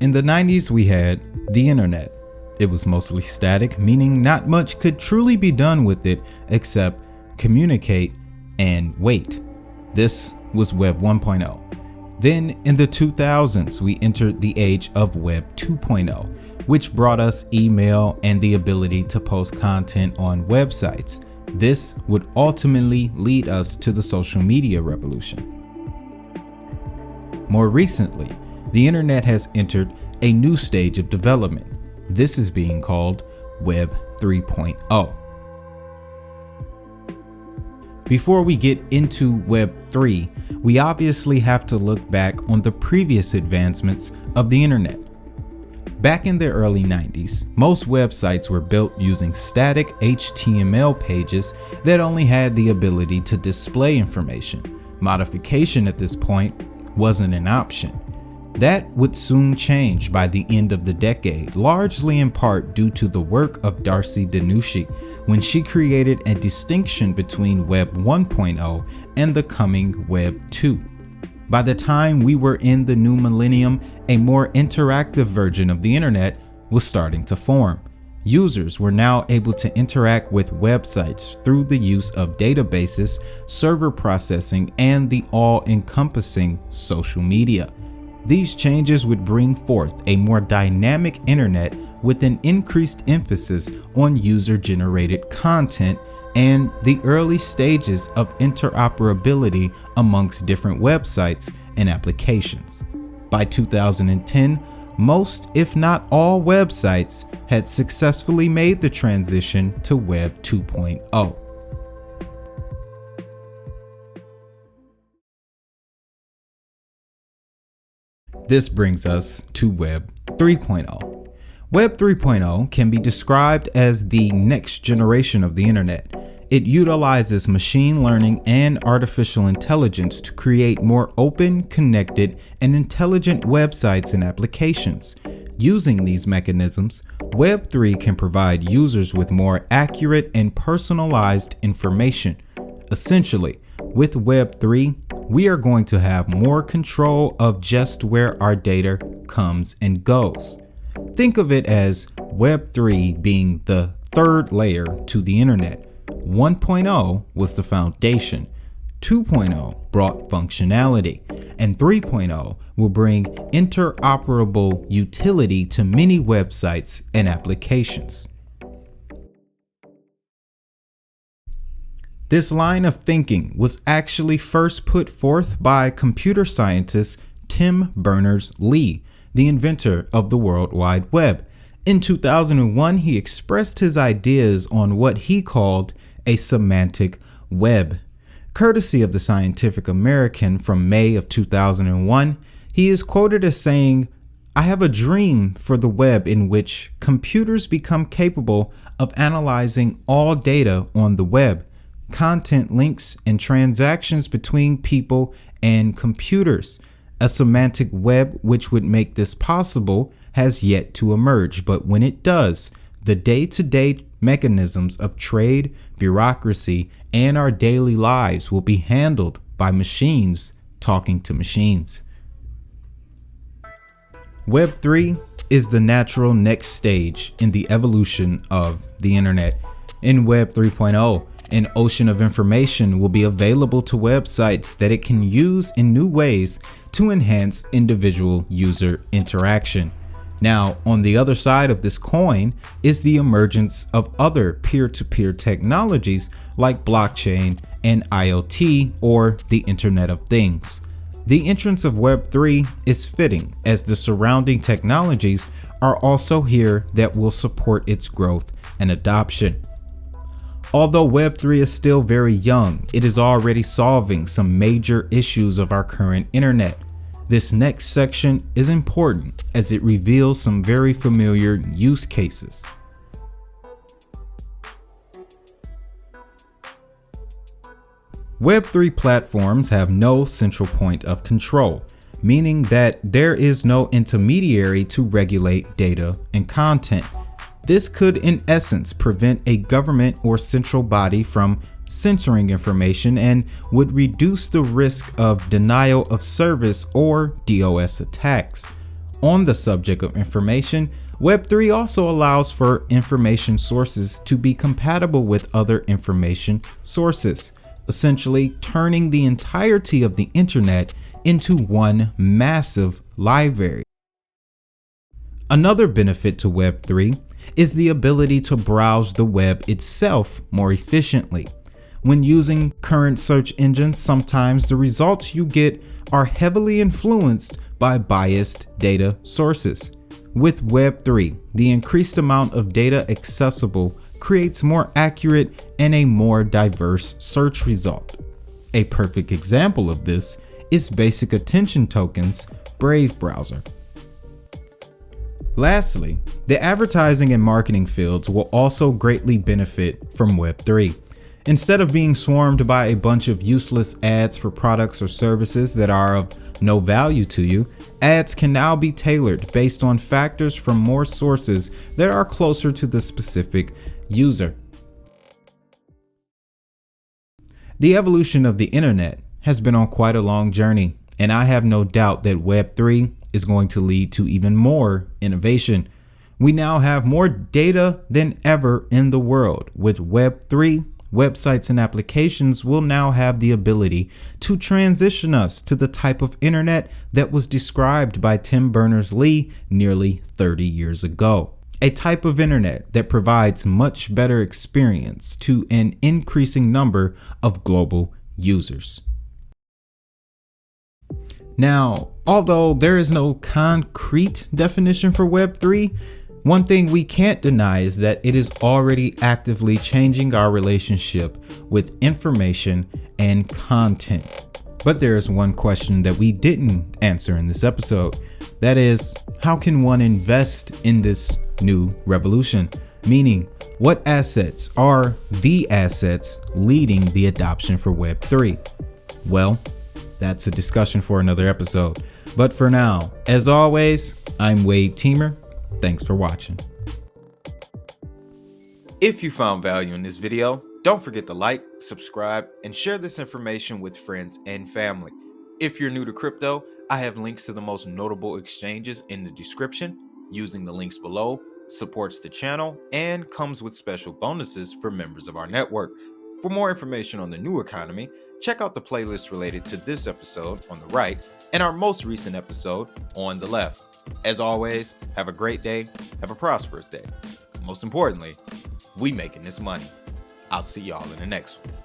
In the 90s, we had the internet. It was mostly static, meaning not much could truly be done with it except communicate and wait. This was Web 1.0. Then in the 2000s, we entered the age of Web 2.0, which brought us email and the ability to post content on websites. This would ultimately lead us to the social media revolution. More recently, the internet has entered a new stage of development. This is being called Web 3.0. Before we get into Web 3, we obviously have to look back on the previous advancements of the internet. Back in the early 90s, most websites were built using static HTML pages that only had the ability to display information. Modification at this point wasn't an option. That would soon change by the end of the decade, largely in part due to the work of Darcy DiNucci, when she created a distinction between Web 1.0 and the coming Web 2. By the time we were in the new millennium, a more interactive version of the internet was starting to form. Users were now able to interact with websites through the use of databases, server processing, and the all-encompassing social media. These changes would bring forth a more dynamic internet with an increased emphasis on user-generated content and the early stages of interoperability amongst different websites and applications. By 2010, most, if not all, websites had successfully made the transition to Web 2.0. This brings us to Web 3.0. Web 3.0 can be described as the next generation of the internet. It utilizes machine learning and artificial intelligence to create more open, connected, and intelligent websites and applications. Using these mechanisms, Web 3 can provide users with more accurate and personalized information. Essentially, with Web 3, we are going to have more control of just where our data comes and goes. Think of it as Web 3 being the third layer to the internet. 1.0 was the foundation, 2.0 brought functionality, and 3.0 will bring interoperable utility to many websites and applications. This line of thinking was actually first put forth by computer scientist Tim Berners-Lee, the inventor of the World Wide Web. In 2001, he expressed his ideas on what he called a semantic web. Courtesy of the Scientific American from May of 2001, he is quoted as saying, "I have a dream for the web in which computers become capable of analyzing all data on the web, content links and transactions between people and computers. A semantic web which would make this possible has yet to emerge, but when it does, the day-to-day mechanisms of trade, bureaucracy, and our daily lives will be handled by machines talking to machines." Web 3 is the natural next stage in the evolution of the internet. In Web 3.0, an ocean of information will be available to websites that it can use in new ways to enhance individual user interaction. Now, on the other side of this coin is the emergence of other peer-to-peer technologies like blockchain and IoT, or the Internet of Things. The entrance of Web 3 is fitting, as the surrounding technologies are also here that will support its growth and adoption. Although Web 3 is still very young, it is already solving some major issues of our current internet. This next section is important as it reveals some very familiar use cases. Web 3 platforms have no central point of control, meaning that there is no intermediary to regulate data and content. This could, in essence, prevent a government or central body from censoring information and would reduce the risk of denial of service or DOS attacks. On the subject of information, Web3 also allows for information sources to be compatible with other information sources, essentially turning the entirety of the internet into one massive library. Another benefit to Web3 is the ability to browse the web itself more efficiently. When using current search engines, sometimes the results you get are heavily influenced by biased data sources. With Web3, the increased amount of data accessible creates more accurate and a more diverse search result. A perfect example of this is Basic Attention Token's Brave browser. Lastly, the advertising and marketing fields will also greatly benefit from Web3. Instead of being swarmed by a bunch of useless ads for products or services that are of no value to you, ads can now be tailored based on factors from more sources that are closer to the specific user. The evolution of the internet has been on quite a long journey, and I have no doubt that Web3 is going to lead to even more innovation. We now have more data than ever in the world. With Web3, websites and applications will now have the ability to transition us to the type of internet that was described by Tim Berners-Lee nearly 30 years ago. A type of internet that provides much better experience to an increasing number of global users. Now, although there is no concrete definition for Web3, one thing we can't deny is that it is already actively changing our relationship with information and content. But there is one question that we didn't answer in this episode. That is, how can one invest in this new revolution? Meaning, what assets are the assets leading the adoption for Web3? Well, that's a discussion for another episode. But for now, as always, I'm Wade Teamer. Thanks for watching. If you found value in this video, don't forget to like, subscribe, and share this information with friends and family. If you're new to crypto, I have links to the most notable exchanges in the description. Using the links below supports the channel and comes with special bonuses for members of our network. For more information on the new economy, check out the playlist related to this episode on the right and our most recent episode on the left. As always, have a great day, have a prosperous day. Most importantly, we making this money. I'll see y'all in the next one.